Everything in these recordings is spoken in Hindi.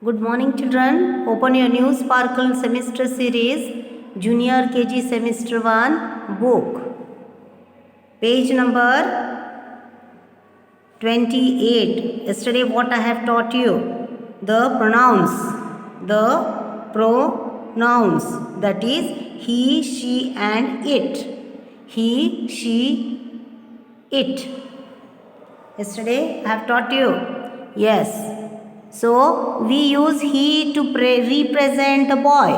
Good morning, children. Open your new Sparkle semester series, Junior KG Semester 1 book. Page number 28. Yesterday, what I have taught you? The pronouns. The pronouns. That is he, she, and it. He, she, it. Yesterday, I have taught you. Yes. So, we use he to represent a boy.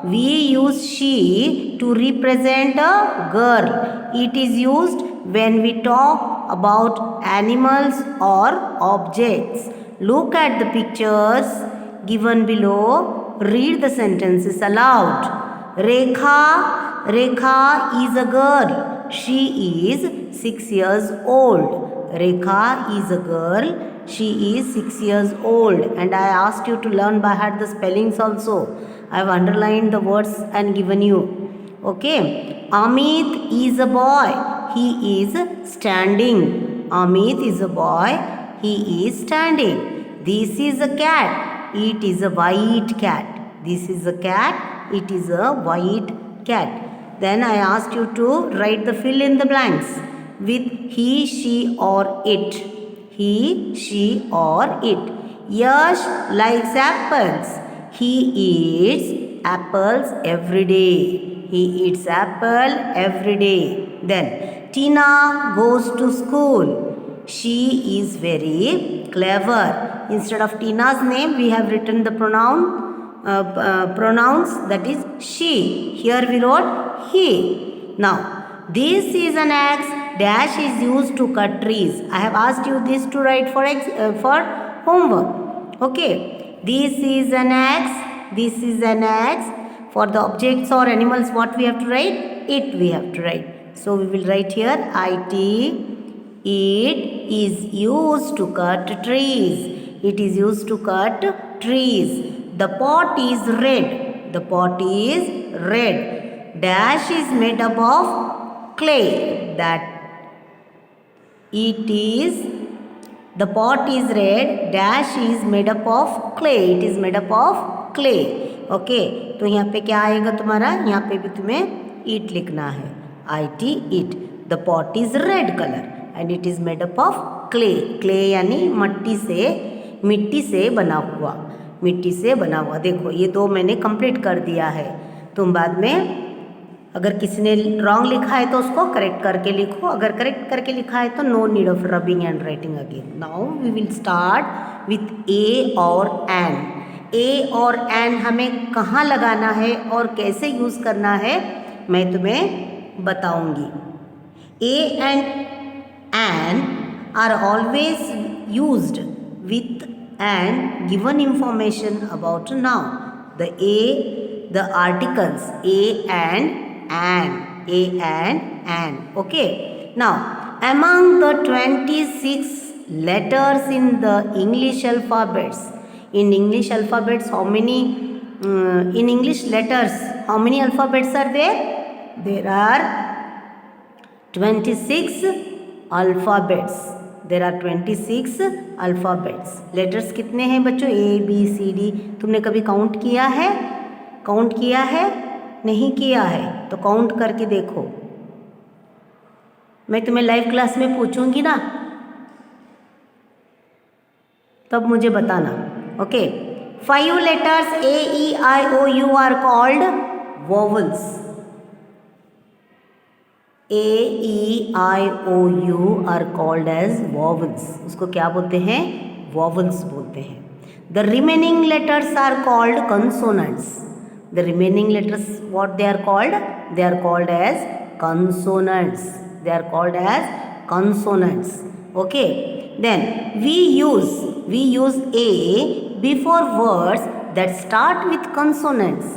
We use she to represent a girl. It is used when we talk about animals or objects. Look at the pictures given below. Read the sentences aloud. Rekha is a girl. She is 6 years old. Rekha is a girl. She is 6 years old, and I asked you to learn by heart the spellings also. I have underlined the words and given you. Okay. Amit is a boy. He is standing. Amit is a boy. He is standing. This is a cat. It is a white cat. This is a cat. It is a white cat. Then I asked you to write the fill in the blanks with he, she, or it. He, she, or it. Yash likes apples. He eats apples every day. He eats apple every day. Then Tina goes to school. She is very clever. Instead of Tina's name, we have written the pronouns, that is she. Here we wrote he. Now, this is an axe. Dash is used to cut trees. I have asked you this to write for homework. Okay. This is an axe. This is an axe. For the objects or animals, what we have to write? It we have to write. So we will write here it. It is used to cut trees. It is used to cut trees. The pot is red. The pot is red. Dash is made up of clay. That it is, the pot is red, dash is made up of clay. It is made up of clay. Okay. तो यहाँ पे क्या आएगा तुम्हारा? यहाँ पे भी तुम्हें it लिखना है. it. The pot is red color and it is made up of clay. Clay यानी मिट्टी से बना हुआ. मिट्टी से बना हुआ. देखो ये दो मैंने कंप्लीट कर दिया है. तुम बाद में अगर किसी ने रॉन्ग लिखा है तो उसको करेक्ट करके लिखो. अगर करेक्ट करके लिखा है तो no need of rubbing and writing again. Now we will start with a और एन. ए और एन हमें कहाँ लगाना है और कैसे यूज़ करना है मैं तुम्हें बताऊंगी. A and an are always used with an given information about noun. The a, the articles a and an. Okay. Now, among the 26 letters in the English alphabets, how many in English letters, how many alphabets are there? There are 26 alphabets. There are 26 alphabets. Letters कितने हैं बच्चों? A, B, C, D. तुमने कभी काउंट किया है? काउंट किया है? नहीं किया है तो काउंट करके देखो. मैं तुम्हें लाइव क्लास में पूछूंगी ना, तब मुझे बताना. Okay. 5 letters A, E, I, O, U are called vowels. A, E, I, O, U are called as vowels. उसको क्या बोलते हैं? Vowels बोलते हैं. The remaining letters are called consonants. The remaining letters, what they are called? They are called as consonants. They are called as consonants. Okay. Then we use A before words that start with consonants.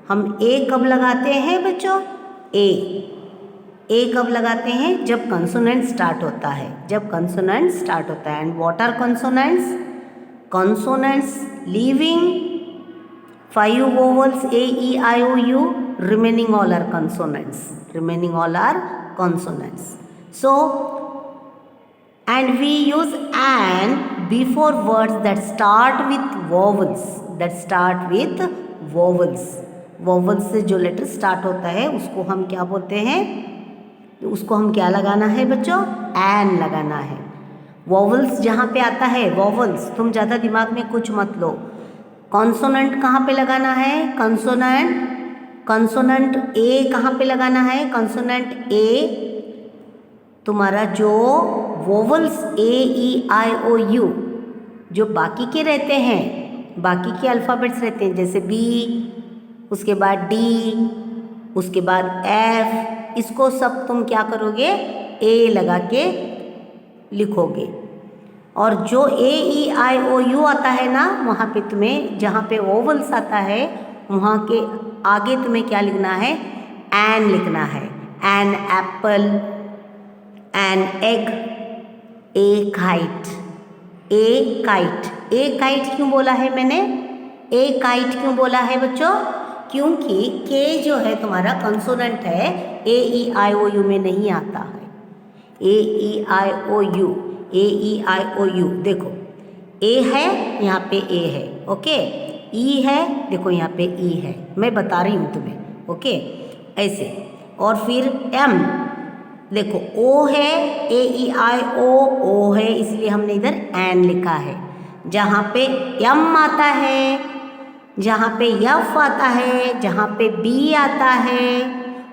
हम A कब लगाते हैं बच्चों? A कब लगाते हैं? जब consonant start होता है. जब consonant start होता है. And what are consonants? Consonants leaving 5 vowels A, E, I, O, U. Remaining all are consonants. So, and we use an before words that start with vowels. Vowels से जो लेटर स्टार्ट होता है उसको हम क्या बोलते हैं? उसको हम क्या लगाना है बच्चों? एन लगाना है। वॉवल्स जहाँ पे आता है, वॉवल्स, तुम ज़्यादा दिमाग में कुछ मत लो। कॉन्सोनेंट कहाँ पे लगाना है? कंसोनेंट ए कहाँ पे लगाना है? कंसोनेंट ए तुम्हारा जो vowels A E I O you जो बाकी के रहते हैं, बाकी के अल्फ़ाबेट्स रहते हैं, जैसे बी, उसके बाद डी, उसके बाद एफ, इसको सब तुम क्या करोगे? ए लगा के लिखोगे। और जो ए ई आई ओ यू आता है ना, वहाँ पे तुम्हें, जहाँ पे वोवल्स आता है वहाँ के आगे तुम्हें क्या लिखना है? एन लिखना है। An apple, an egg, a kite. A kite क्यों बोला है मैंने? ए काइट क्यों बोला है बच्चों? क्योंकि के जो है तुम्हारा कंसोनेंट है, A E I O you में नहीं आता है। A E I O you, A E I O you, देखो ए है, यहाँ पे ए है, ओके। ई है, देखो यहाँ पे ई है, मैं बता रही हूँ तुम्हें, ओके, ऐसे। और फिर एम, देखो ओ है, ए ई आई ओ है, इसलिए हमने इधर एन लिखा है। जहाँ पे एम आता है, जहाँ पे यफ आता है, जहाँ पे बी आता है,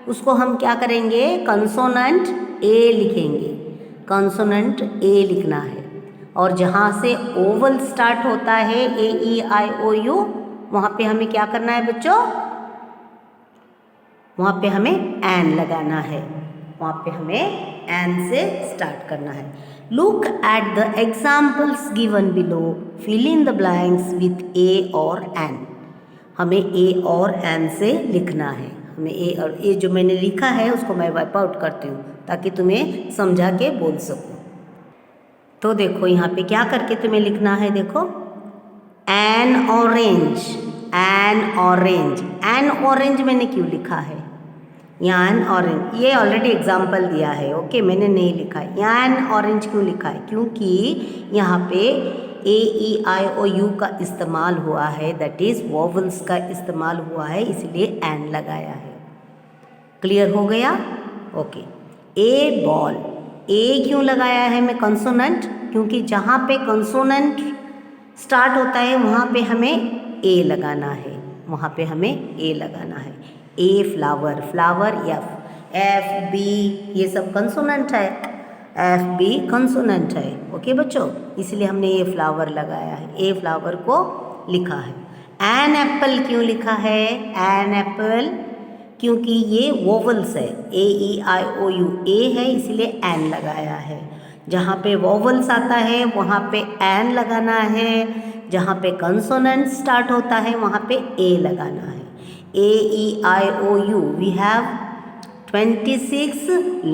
उसको हम क्या करेंगे? कंसोनेंट ए लिखेंगे। कंसोनेंट ए लिखना है। और जहाँ से ओवल स्टार्ट होता है, A E I O you, वहाँ पे हमें क्या करना है बच्चों? वहाँ पे हमें एन लगाना है। वहाँ पे हमें एन से स्टार्ट करना है। Look at the examples given below, fill in the blanks with a और एन। हमें ए और एन से लिखना है। हमें ए और ए जो मैंने लिखा है उसको मैं वाइप आउट करती हूँ ताकि तुम्हें समझा के बोल सकूँ। तो देखो यहाँ पे क्या करके तुम्हें लिखना है, देखो N orange, N orange. N orange मैंने क्यों लिखा है? यान ऑरेंज, ये ऑलरेडी एग्जाम्पल दिया है, ओके, मैंने नहीं लिखा है। यान ऑरेंज क्यों लिखा है? क्योंकि यहाँ पे ए ई आई ओ यू का इस्तेमाल हुआ है, दैट इज़ वोवल्स का इस्तेमाल हुआ है, इसलिए एन लगाया है। क्लियर हो गया? ओके। ए बॉल, ए क्यों लगाया है मैं कंसोनेंट? क्योंकि जहाँ पे कंसोनेंट स्टार्ट होता है वहाँ पे हमें ए लगाना है, वहाँ पे हमें ए लगाना है। A flower, flower F, F B, ये सब कंसोनेंट है, एफ बी कंसोनेंट है, ओके बच्चों, इसलिए हमने ये फ्लावर लगाया है, ए फ्लावर को लिखा है। एन एप्पल क्यों लिखा है? एन एप्पल क्योंकि ये वोवल्स है, A E I O you, ए है इसलिए एन लगाया है। जहाँ पे वोवल्स आता है वहाँ पे एन लगाना है, जहाँ पे कंसोनेंट स्टार्ट होता है वहाँ पे ए लगाना है। A E I O U, we have 26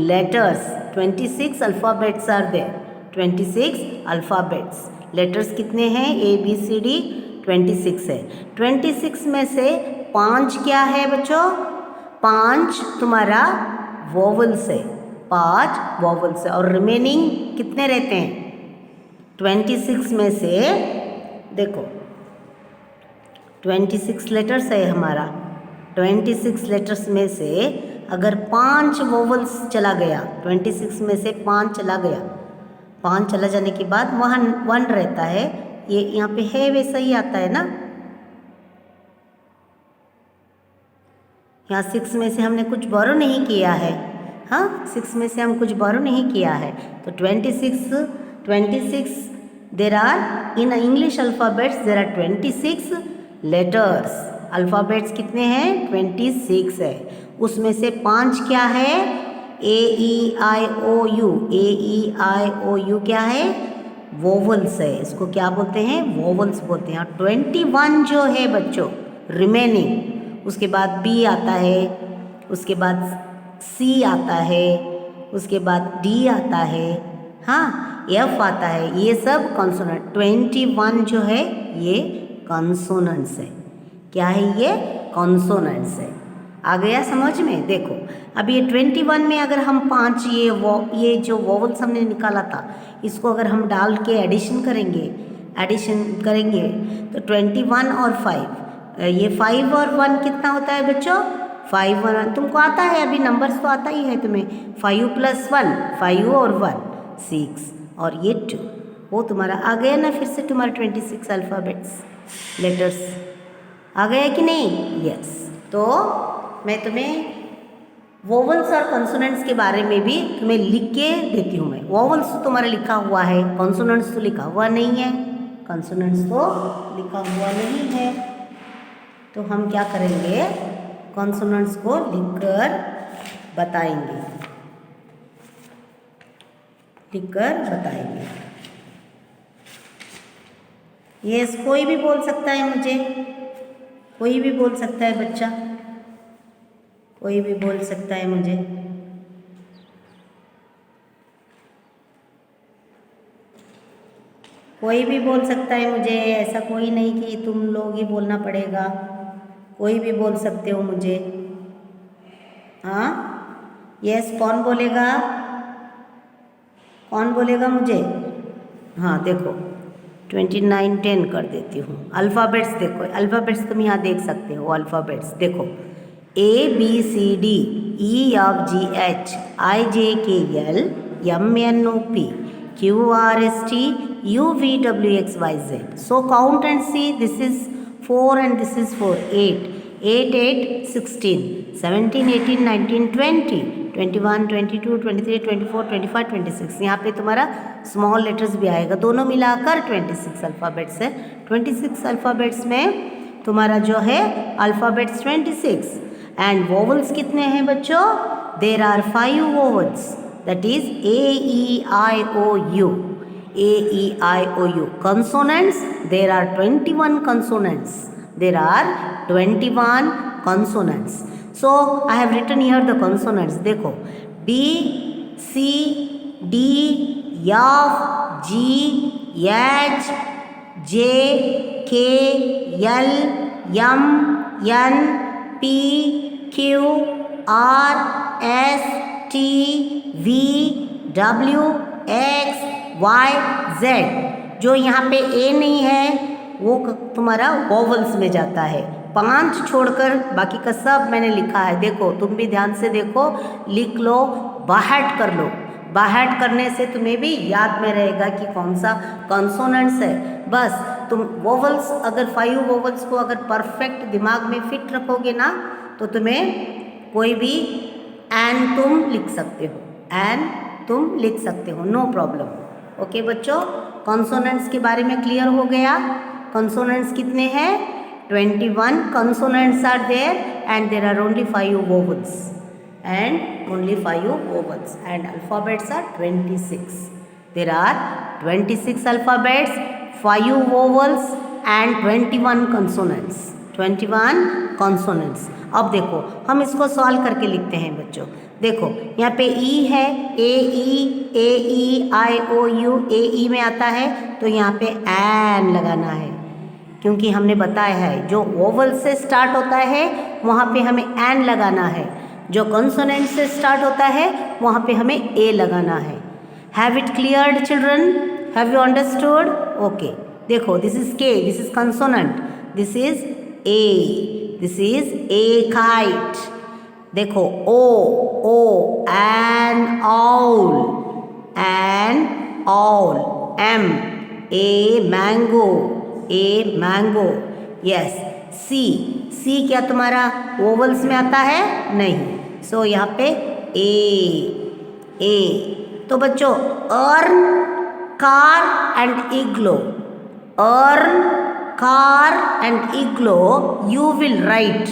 letters, 26 alphabets are there, 26 alphabets। Letters कितने हैं? ए बी सी डी 26 है। 26 में से 5 क्या है बच्चों? 5 तुम्हारा वोवल्स है, 5 वोवल्स है। और रिमेनिंग कितने रहते हैं? 26 में से देखो 26 लेटर्स है हमारा, 26 लेटर्स में से अगर 5 वोवल्स चला गया, 26 में से 5 चला गया, 5 चला जाने के बाद वहाँ 1 रहता है, ये यहाँ पे है वैसा ही आता है ना। यहाँ 6 में से हमने कुछ बोरो नहीं किया है, हाँ 6 में से हम कुछ बोरो नहीं किया है, तो 26 there are in English alphabets there are 26 letters. Alphabets कितने हैं? 26 है। उसमें से 5 क्या है? A E I O you, A E I O you क्या है? वोवल्स है, इसको क्या बोलते हैं? वोवल्स बोलते हैं। और 21 जो है बच्चों रिमेनिंग, उसके बाद बी आता है, उसके बाद सी आता है, उसके बाद डी आता है, हाँ एफ आता है, ये सब कॉन्सोनेंट। 21 जो है ये कॉन्सोनेंट्स है। क्या है ये? कॉन्सोनेंट्स है। आ गया समझ में? देखो अब ये 21 में अगर हम 5 ये जो वोवल्स हमने निकाला था इसको अगर हम डाल के एडिशन करेंगे तो 21 और 5 ये 5 और 1 कितना होता है बच्चों? 5 और 1 तुमको आता है, अभी नंबर्स तो आता ही है तुम्हें। 5 + 1 5 और 1 6 और ये 2, वो तुम्हारा आ गया ना फिर से तुम्हारा 26 अल्फ़ाबेट्स लेटर्स आ गया कि नहीं? यस। तो मैं तुम्हें वोवल्स और कॉन्सोनेंट्स के बारे में भी तुम्हें लिख के देती हूँ मैं। वोवल्स तो तुम्हारा लिखा हुआ है, कॉन्सोनेंट्स तो लिखा हुआ नहीं है। कॉन्सोनेंट्स तो लिखा हुआ नहीं है, तो हम क्या करेंगे? कॉन्सोनेंट्स को लिखकर बताएंगे, यस। कोई भी बोल सकता है मुझे, कोई भी बोल सकता है बच्चा, कोई भी बोल सकता है मुझे। कोई भी बोल सकता है मुझे, ऐसा कोई नहीं कि तुम लोग ही बोलना पड़ेगा, कोई भी बोल सकते हो मुझे। हाँ यस, कौन बोलेगा? कौन बोलेगा मुझे? हाँ देखो 29 10 कर देती हूँ। अल्फ़ाबेट्स देखो, अल्फ़ाबेट्स तुम यहाँ देख सकते हो। अल्फ़ाबेट्स देखो ABCD EFGH IJKL MNOP QRST UVWXYZ. So count and see. This is 4 and this is 4. 8 8 16 17 18 19 20 21 22 23 24 25 26। यहाँ पे तुम्हारा स्मॉल लेटर्स भी आएगा, दोनों मिलाकर 26 अल्फ़ाबेट्स है। 26 अल्फ़ाबेट्स में तुम्हारा जो है अल्फ़ाबेट्स 26 एंड वोवल्स कितने हैं बच्चों? There are 5 vowels, that is AEIOU। AEIOU consonants, there are 21 consonants, there are 21 consonants. So I have written here the consonants. देखो B C D F G H J K L M N P Q R S T V W X Y Z। जो यहाँ पे A नहीं है वो तुम्हारा वोवल्स में जाता है। 5 छोड़कर बाकी का सब मैंने लिखा है। देखो तुम भी ध्यान से देखो, लिख लो, बाहट कर लो। बाहट करने से तुम्हें भी याद में रहेगा कि कौन सा कॉन्सोनेंट्स है। बस तुम वोवल्स अगर 5 वोवल्स को अगर परफेक्ट दिमाग में फिट रखोगे ना तो तुम्हें कोई भी एन तुम लिख सकते हो, एन तुम लिख सकते हो, नो प्रॉब्लम। ओके बच्चों, कॉन्सोनेंट्स के बारे में क्लियर हो गया। कॉन्सोनेंट्स कितने हैं? 21 consonants are there and there are only 5 vowels and only 5 vowels and alphabets are 26. There are 26 alphabets, 5 vowels and 21 consonants. 21 consonants. अब देखो हम इसको सॉल्व करके लिखते हैं बच्चों। देखो यहाँ पे E है, AEIOU, AE में आता है तो यहाँ पे एन लगाना है, क्योंकि हमने बताया है जो वोवल से स्टार्ट होता है वहाँ पे हमें एन लगाना है, जो कॉन्सोनेंट से स्टार्ट होता है वहाँ पे हमें ए लगाना है। Have it cleared children? Have you understood? Okay देखो this is K, this is consonant, this is a, this is a kite. देखो O N owl, an owl. M A mango, a mango. Yes. See क्या तुम्हारा वोवल्स में आता है? नहीं। सो यहाँ पे ए। तो बच्चों earn, car and इग्लो, earn, car and इग्लो you will write,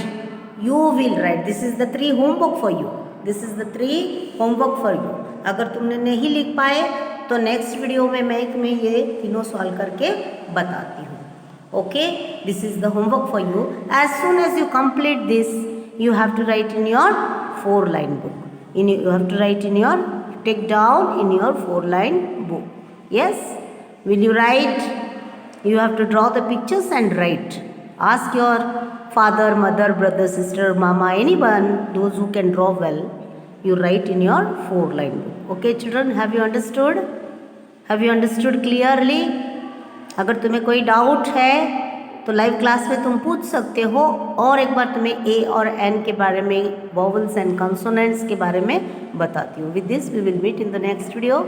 this is the 3 homework for you, this is the 3 homework for you। अगर तुमने नहीं लिख पाए तो नेक्स्ट वीडियो में मैं तुम्हें ये तीनों सॉल्व करके बताती हूँ। Okay, this is the homework for you. As soon as you complete this you have to write in your 4-line book, you have to write in your, take down in your 4-line book। Yes, will you write? You have to draw the pictures and write, Ask your father, mother, brother, sister, mama, anyone, those who can draw well, you write in your 4-line book. Okay children, have you understood? Have you understood clearly? अगर तुम्हें कोई डाउट है तो लाइव क्लास में तुम पूछ सकते हो, और एक बार तुम्हें ए और एन के बारे में, वॉवल्स एंड कंसोनेंट्स के बारे में बताती हूँ. With this we will meet in the next video.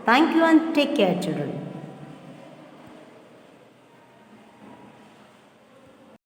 Thank you and take care children.